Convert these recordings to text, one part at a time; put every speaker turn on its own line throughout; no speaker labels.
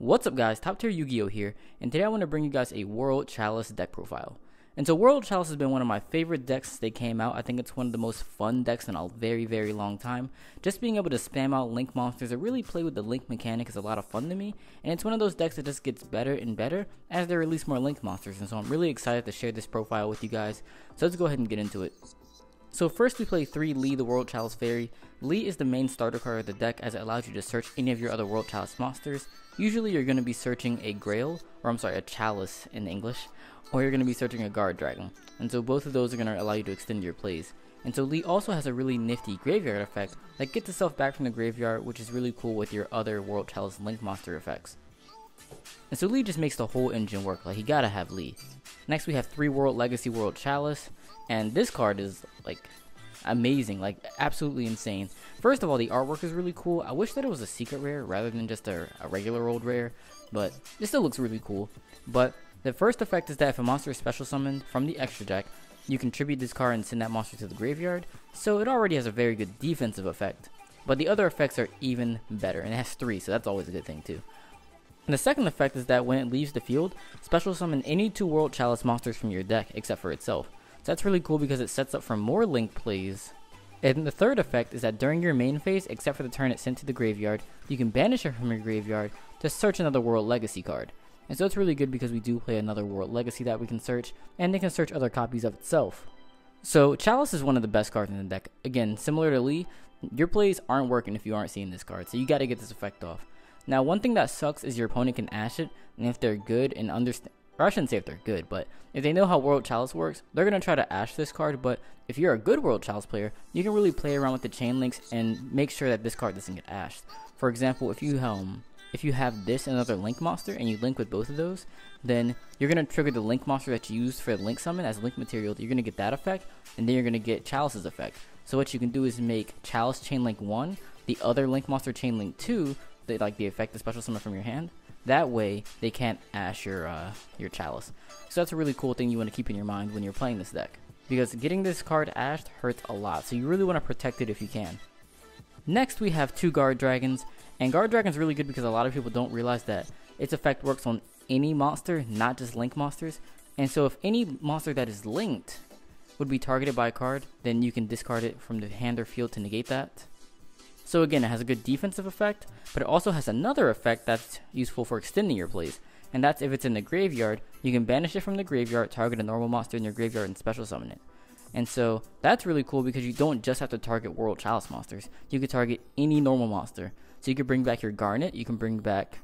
What's up guys, TopTierYugioh here, and today I want to bring you guys a World Chalice deck profile. And so World Chalice has been one of my favorite decks since they came out. I think it's one of the most fun decks in a very long time. Just being able to spam out link monsters or really play with the link mechanic is a lot of fun to me, and it's one of those decks that just gets better and better as they release more link monsters, and so I'm really excited to share this profile with you guys. So let's go ahead and get into it. So first we play 3 Lee, the World Chalice Fairy. Lee is the main starter card of the deck as it allows you to search any of your other World Chalice monsters. Usually you're going to be searching a Grail, or I'm sorry, a Chalice in English, or you're going to be searching a Guard Dragon. And so both of those are going to allow you to extend your plays. And so Lee also has a really nifty graveyard effect that gets itself back from the graveyard, which is really cool with your other World Chalice link monster effects. And so Lee just makes the whole engine work, like you gotta have Lee. Next we have 3 World Legacy World Chalice, and this card is like amazing, like absolutely insane. First of all, the artwork is really cool. I wish that it was a secret rare rather than just a regular old rare, but it still looks really cool. But the first effect is that if a monster is special summoned from the extra deck, you can tribute this card and send that monster to the graveyard, so it already has a very good defensive effect. But the other effects are even better, and it has 3, so that's always a good thing too. And the second effect is that when it leaves the field, special summon any 2 World Chalice monsters from your deck except for itself. So that's really cool because it sets up for more link plays. And the third effect is that during your main phase, except for the turn it's sent to the graveyard, you can banish it from your graveyard to search another World Legacy card. And so it's really good because we do play another World Legacy that we can search, and they can search other copies of itself. So Chalice is one of the best cards in the deck. Again, similar to Lee, your plays aren't working if you aren't seeing this card, so you gotta get this effect off. Now, one thing that sucks is your opponent can ash it, and if they're good and understand, or I shouldn't say if they're good, but if they know how World Chalice works, they're going to try to ash this card. But if you're a good World Chalice player, you can really play around with the chain links and make sure that this card doesn't get ashed. For example, if you have this and another link monster and you link with both of those, then you're going to trigger the link monster that you used for the link summon as link material. You're going to get that effect, and then you're going to get Chalice's effect. So what you can do is make Chalice chain link 1, the other link monster chain link 2, like the effect of special summon from your hand. That way they can't ash your Chalice. So that's a really cool thing you want to keep in your mind when you're playing this deck, because getting this card ashed hurts a lot, so you really want to protect it if you can. Next we have 2 Guard Dragons, and Guard Dragon's really good because a lot of people don't realize that its effect works on any monster, not just link monsters. And so if any monster that is linked would be targeted by a card, then you can discard it from the hand or field to negate that. So again, it has a good defensive effect, but it also has another effect that's useful for extending your plays. And that's if it's in the graveyard, you can banish it from the graveyard, target a normal monster in your graveyard, and special summon it. And so that's really cool because you don't just have to target World Chalice monsters. You can target any normal monster. So you can bring back your Garnet, you can bring back,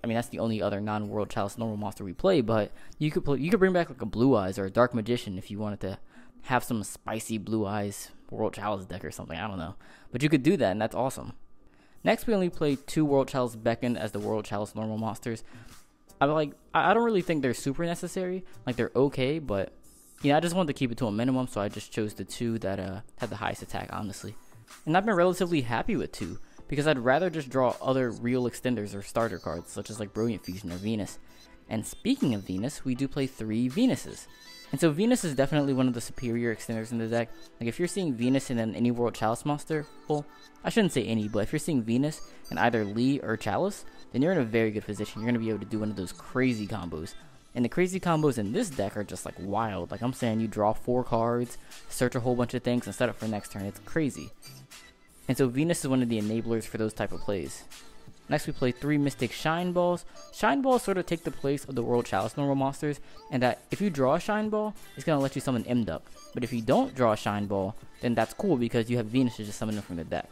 I mean that's the only other non-World Chalice normal monster we play, but you could bring back like a Blue Eyes or a Dark Magician if you wanted to have some spicy Blue Eyes World Chalice deck or something, I don't know. But you could do that, and that's awesome. Next, we only play 2 World Chalice Beckon as the World Chalice normal monsters. I don't really think they're super necessary. Like, they're okay, but you know, I just wanted to keep it to a minimum, so I just chose the 2 that had the highest attack, honestly. And I've been relatively happy with 2, because I'd rather just draw other real extenders or starter cards, such as like Brilliant Fusion or Venus. And speaking of Venus, we do play 3 Venuses. And so Venus is definitely one of the superior extenders in the deck. Like if you're seeing Venus in any World Chalice monster, well, I shouldn't say any, but if you're seeing Venus in either Lee or Chalice, then you're in a very good position. You're going to be able to do one of those crazy combos. And the crazy combos in this deck are just like wild. Like I'm saying, you draw 4 cards, search a whole bunch of things, and set up for next turn. It's crazy. And so Venus is one of the enablers for those type of plays. Next we play 3 Mystic Shine Balls. Shine Balls sort of take the place of the World Chalice normal monsters, and that if you draw a Shine Ball, it's going to let you summon Mduck. But if you don't draw a Shine Ball, then that's cool because you have Venus to just summon them from the deck.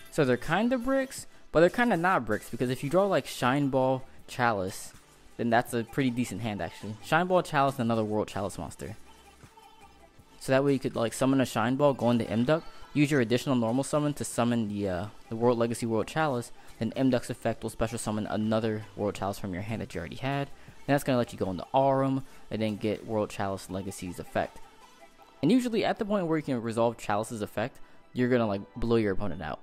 So they're kind of bricks, but they're kind of not bricks, because if you draw like Shine Ball Chalice, then that's a pretty decent hand actually. Shine Ball Chalice and another World Chalice monster. So that way you could like summon a Shine Ball, go into Mduck, use your additional normal summon to summon the World Legacy World Chalice, then Mduck's effect will special summon another World Chalice from your hand that you already had. And that's going to let you go into Aurum and then get World Chalice Legacy's effect. And usually at the point where you can resolve Chalice's effect, you're going to like blow your opponent out.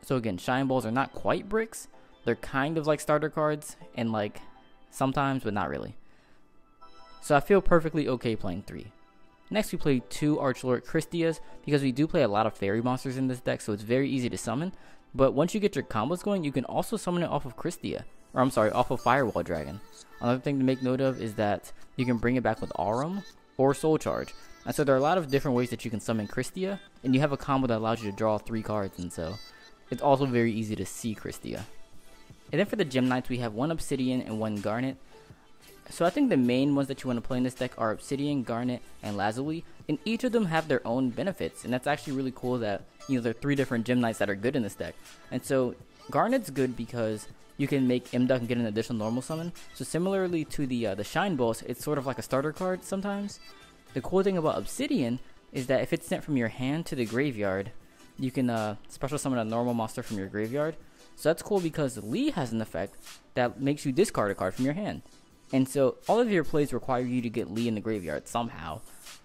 So again, Shine Balls are not quite bricks. They're kind of like starter cards, and like sometimes, but not really. So I feel perfectly okay playing 3. Next we play 2 Archlord Christias, because we do play a lot of fairy monsters in this deck, so it's very easy to summon. But once you get your combos going, you can also summon it off of Christia. or I'm sorry, off of Firewall Dragon. Another thing to make note of is that you can bring it back with Aurum or Soul Charge. And so there are a lot of different ways that you can summon Christia, and you have a combo that allows you to draw 3 cards, and so it's also very easy to see Christia. And then for the Gem Knights, we have 1 Obsidian and 1 Garnet. So I think the main ones that you want to play in this deck are Obsidian, Garnet, and Lazuli, and each of them have their own benefits, and that's actually really cool that, you know, there are 3 different Gem Knights that are good in this deck. And so Garnet's good because you can make Imduck and get an additional normal summon. So similarly to the Shine Balls, it's sort of like a starter card sometimes. The cool thing about Obsidian is that if it's sent from your hand to the graveyard, you can special summon a normal monster from your graveyard. So that's cool because Lee has an effect that makes you discard a card from your hand. And so all of your plays require you to get Lee in the graveyard somehow.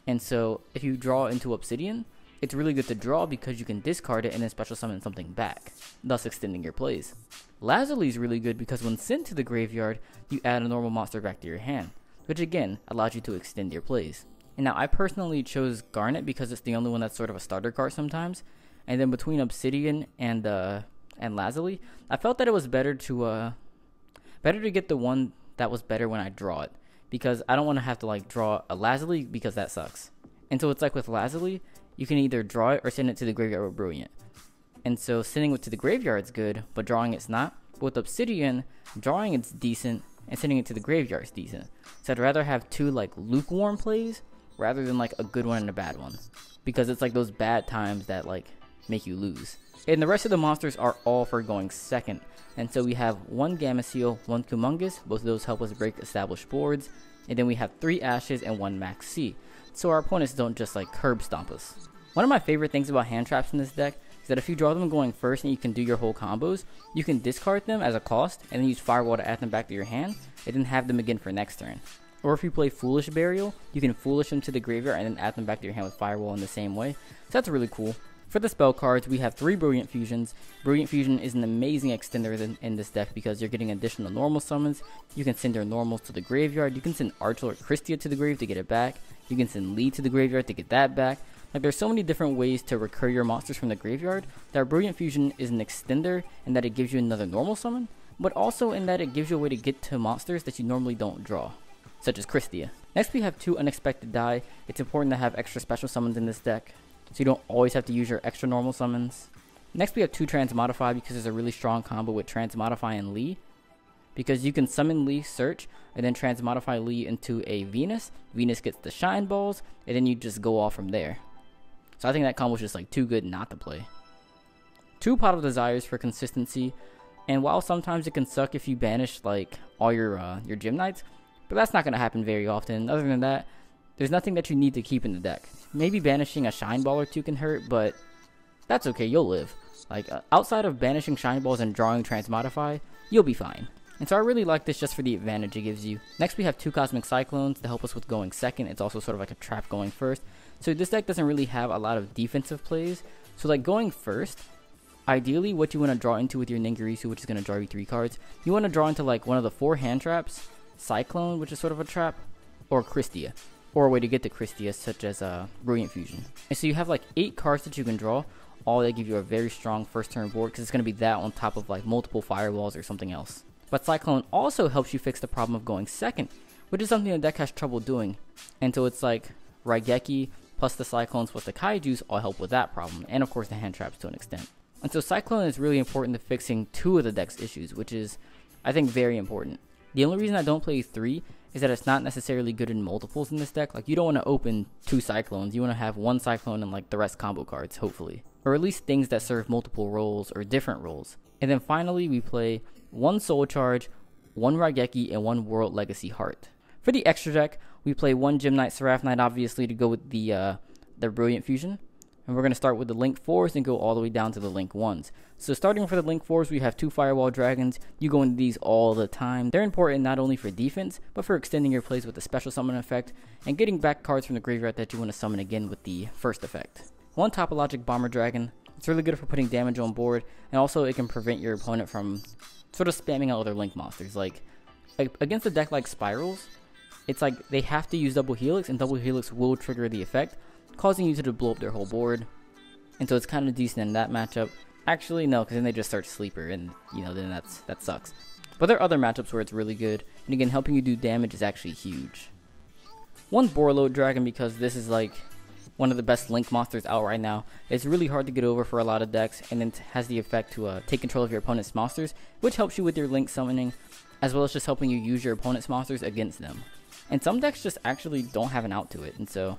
And so if you draw into Obsidian, it's really good to draw because you can discard it and then special summon something back, thus extending your plays. Lazuli is really good because when sent to the graveyard, you add a normal monster back to your hand, which again allows you to extend your plays. And now I personally chose Garnet because it's the only one that's sort of a starter card sometimes. And then between Obsidian and Lazuli, I felt that it was better to get the one that was better when I draw it, because I don't want to have to like draw a Lazuli because that sucks. And so it's like with Lazuli, you can either draw it or send it to the graveyard with Brilliant. And so sending it to the graveyard is good, but drawing it's not. But with Obsidian, drawing it's decent and sending it to the graveyard is decent. So I'd rather have 2 like lukewarm plays rather than like a good one and a bad one, because it's like those bad times that like make you lose. And the rest of the monsters are all for going second. And so we have 1 Gameciel, 1 Kumongous, both of those help us break established boards. And then we have 3 Ashes and 1 Max C. So our opponents don't just like curb stomp us. One of my favorite things about hand traps in this deck is that if you draw them going first and you can do your whole combos, you can discard them as a cost and then use Firewall to add them back to your hand and then have them again for next turn. Or if you play Foolish Burial, you can Foolish them to the graveyard and then add them back to your hand with Firewall in the same way. So that's really cool. For the spell cards, we have 3 Brilliant Fusions. Brilliant Fusion is an amazing extender in this deck because you're getting additional normal summons. You can send your normals to the graveyard. You can send Archer or Christia to the grave to get it back. You can send Lee to the graveyard to get that back. Like, there's so many different ways to recur your monsters from the graveyard that Brilliant Fusion is an extender in that it gives you another normal summon, but also in that it gives you a way to get to monsters that you normally don't draw, such as Christia. Next, we have 2 Unexpected Die. It's important to have extra special summons in this deck, so you don't always have to use your extra normal summons. Next, we have 2 Transmodify because there's a really strong combo with Transmodify and Lee. Because you can summon Lee, search, and then Transmodify Lee into a Venus. Venus gets the Shine Balls, and then you just go off from there. So I think that combo is just like too good not to play. 2 Pot of Desires for consistency. And while sometimes it can suck if you banish like all your Gem Knights, but that's not going to happen very often. Other than that, there's nothing that you need to keep in the deck. Maybe banishing a Shine Ball or 2 can hurt, but that's okay, you'll live. Like, outside of banishing Shine Balls and drawing Transmodify, you'll be fine. And so I really like this just for the advantage it gives you. Next, we have 2 Cosmic Cyclones to help us with going second. It's also sort of like a trap going first. So this deck doesn't really have a lot of defensive plays. So like going first, ideally what you want to draw into with your Ningirsu, which is going to draw you 3 cards, you want to draw into like one of the 4 hand traps, Cyclone, which is sort of a trap, or Christia, or a way to get to Christia, such as Brilliant Fusion. And so you have like 8 cards that you can draw, all that give you a very strong first turn board, because it's going to be that on top of like multiple Firewalls or something else. But Cyclone also helps you fix the problem of going second, which is something the deck has trouble doing. And so it's like Raigeki plus the Cyclones plus the Kaijus all help with that problem, and of course the hand traps to an extent. And so Cyclone is really important to fixing 2 of the deck's issues, which is, I think, very important. The only reason I don't play 3 is that it's not necessarily good in multiples in this deck. Like, you don't want to open 2 Cyclones, you want to have 1 Cyclone and like the rest combo cards, hopefully. Or at least things that serve multiple roles or different roles. And then finally we play 1 Soul Charge, 1 Raigeki, and 1 World Legacy Heart. For the extra deck, we play 1 Gem Knight, Seraph Knight, obviously, to go with the Brilliant Fusion. And we're going to start with the Link 4s and go all the way down to the Link 1s. So starting for the Link 4s, we have 2 Firewall Dragons. You go into these all the time. They're important not only for defense, but for extending your plays with the special summon effect, and getting back cards from the graveyard that you want to summon again with the first effect. 1 Topologic Bomber Dragon. It's really good for putting damage on board, and also it can prevent your opponent from sort of spamming out other Link monsters. Like against a deck like Spirals, it's like they have to use Double Helix, and Double Helix will trigger the effect, causing you to blow up their whole board. And so it's kind of decent in that matchup. Actually, no, because then they just start Sleeper, and you know, then that sucks. But there are other matchups where it's really good, and again, helping you do damage is actually huge. One Borreload Dragon, because this is like one of the best Link monsters out right now. It's really hard to get over for a lot of decks, and it has the effect to take control of your opponent's monsters, which helps you with your Link summoning, as well as just helping you use your opponent's monsters against them. And some decks just actually don't have an out to it, and so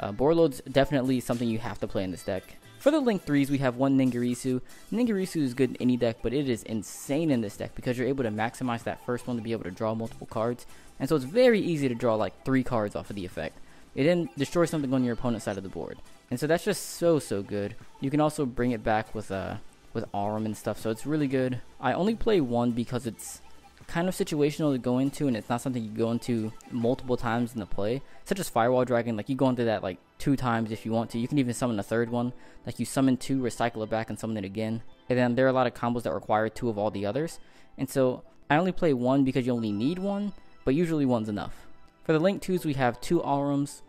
Borreload's definitely something you have to play in this deck. For the Link 3s, we have one Ningirisu. Ningirisu is good in any deck, but it is insane in this deck because you're able to maximize that first one to be able to draw multiple cards. And so it's very easy to draw like 3 cards off of the effect. It then destroys something on your opponent's side of the board. And so that's just so good. You can also bring it back with Aurum and stuff, so it's really good. I only play one because it's kind of situational to go into, and it's not something you go into multiple times in the play, such as Firewall Dragon. Like, you go into that like 2 times if you want to. You can even summon a 3rd one, like you summon 2, recycle it back, and summon it again. And then there are a lot of combos that require 2 of all the others, and so I only play 1 because you only need 1, but usually 1's enough. For the Link 2s, we have 2 Aurums.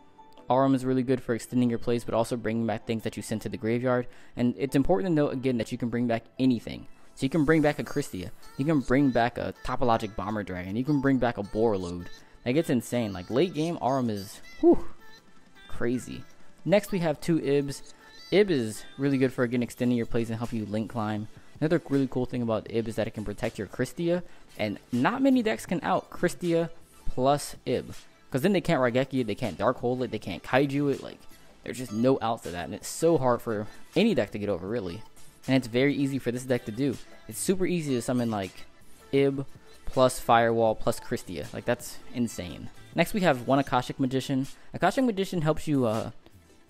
Aurum is really good for extending your plays, but also bringing back things that you sent to the graveyard. And it's important to note again that you can bring back anything. So you can bring back a Christia, you can bring back a Topologic Bomber Dragon, you can bring back a Borreload. Like, it's insane. Like, late game, Aurum is crazy. Next we have 2 Ibs. Ib is really good for again extending your plays and helping you link climb. Another really cool thing about Ib is that it can protect your Christia, and not many decks can out Christia plus Ib. Because then they can't Raigeki it, they can't Dark Hole it, they can't Kaiju it. Like, there's just no outs to that, and it's so hard for any deck to get over, really. And it's very easy for this deck to do. It's super easy to summon like Ib plus Firewall plus Christia. Like, that's insane. Next we have one Akashic Magician. Akashic Magician helps you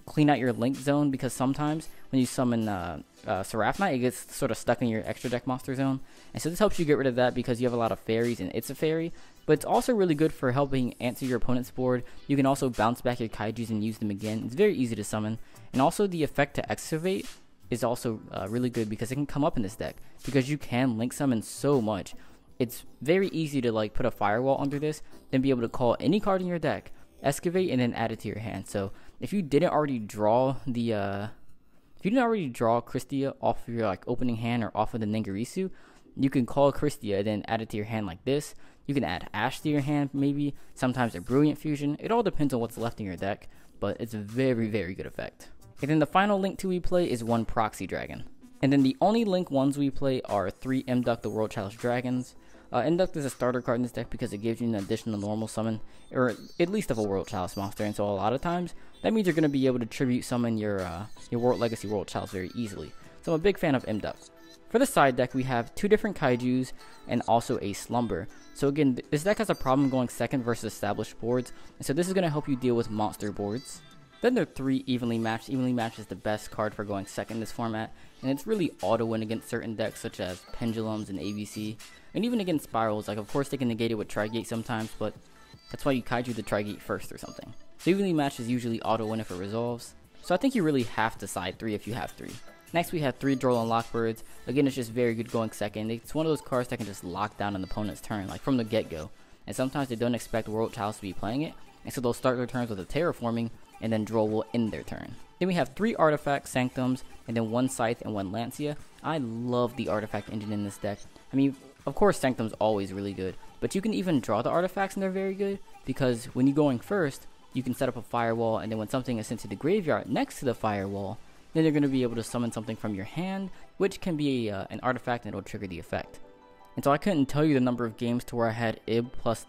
clean out your link zone, because sometimes when you summon Seraph Knight, it gets sort of stuck in your extra deck monster zone. And so this helps you get rid of that because you have a lot of fairies and it's a fairy. But it's also really good for helping answer your opponent's board. You can also bounce back your Kaijus and use them again. It's very easy to summon. And also the effect to Excavate is also really good because it can come up in this deck, because you can link summon so much. It's very easy to like put a Firewall under this, then be able to call any card in your deck, Excavate, and then add it to your hand. So if you didn't already draw Christia off of your like opening hand or off of the Ningirisu, you can call Christia and then add it to your hand like this. You can add Ash to your hand, maybe, sometimes a Brilliant Fusion. It all depends on what's left in your deck, but it's a very good effect. And then the final Link 2 we play is one Proxy Dragon. And then the only Link 1s we play are 3 Mduck the World Chalice Dragons. Mduck is a starter card in this deck because it gives you an additional normal summon, or at least of a World Chalice monster, and so a lot of times that means you're going to be able to tribute summon your World Legacy World Chalice very easily. So I'm a big fan of Mduck. For the side deck, we have 2 different Kaijus and also a Slumber. So again, this deck has a problem going second versus established boards, and so this is going to help you deal with monster boards. Then there are 3 Evenly Matched. Evenly Matched is the best card for going second in this format, and it's really auto-win against certain decks such as Pendulums and ABC, and even against Spirals. Like, of course they can negate it with Trigate sometimes, but that's why you Kaiju the Trigate first or something. So Evenly Matched is usually auto-win if it resolves, so I think you really have to side 3 if you have 3. Next we have 3 Droll and Lockbirds. Again, it's just very good going second. It's one of those cards that can just lock down an opponent's turn, like from the get-go. And sometimes they don't expect World Chalice to be playing it, and so they'll start their turns with a Terraforming, and then Droll will end their turn. Then we have 3 Artifact Sanctums, and then 1 Scythe and 1 Lancia. I love the Artifact engine in this deck. I mean, of course Sanctum's always really good, but you can even draw the artifacts and they're very good, because when you're going first, you can set up a Firewall, and then when something is sent to the graveyard next to the Firewall, then you're going to be able to summon something from your hand, which can be an artifact, and it'll trigger the effect. And so I couldn't tell you the number of games to where I had Ib plus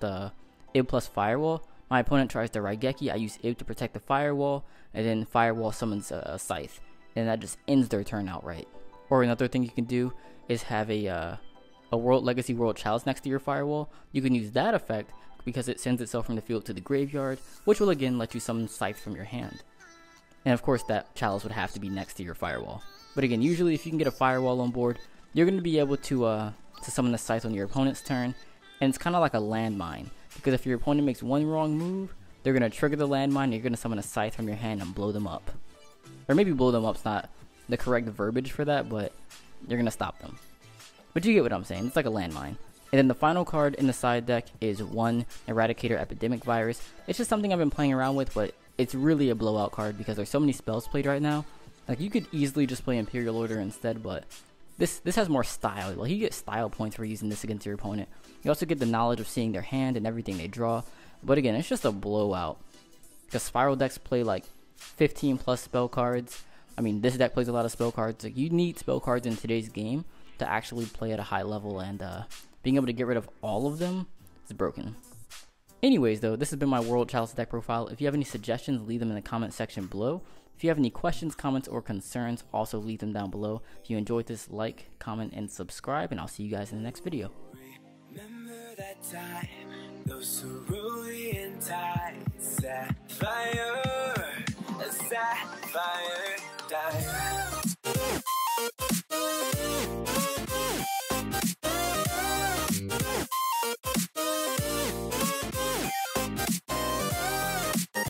Firewall. My opponent tries to Raigeki, I use Ib to protect the Firewall, and then Firewall summons a Scythe, and that just ends their turn outright. Or another thing you can do is have a World Legacy World Chalice next to your Firewall. You can use that effect because it sends itself from the field to the graveyard, which will again let you summon Scythe from your hand. And of course that Chalice would have to be next to your Firewall. But again, usually if you can get a Firewall on board, you're going to be able to summon the Scythe on your opponent's turn. And it's kind of like a landmine, because if your opponent makes one wrong move, they're going to trigger the landmine, and you're going to summon a Scythe from your hand and blow them up. Or maybe blow them up's not the correct verbiage for that, but you're going to stop them. But you get what I'm saying, it's like a landmine. And then the final card in the side deck is 1 Eradicator Epidemic Virus. It's just something I've been playing around with, but it's really a blowout card because there's so many spells played right now. Like, you could easily just play Imperial Order instead, but this has more style. Like, you get style points for using this against your opponent. You also get the knowledge of seeing their hand and everything they draw. But again, it's just a blowout. Because spiral decks play like 15 plus spell cards. I mean, this deck plays a lot of spell cards. Like, you need spell cards in today's game to actually play at a high level, and being able to get rid of all of them is broken. Anyways, though, this has been my World Chalice deck profile. If you have any suggestions, leave them in the comment section below. If you have any questions, comments, or concerns, also leave them down below. If you enjoyed this, like, comment, and subscribe, and I'll see you guys in the next video.
Remember that time, those cerulean tides, sapphire, a sapphire diamond.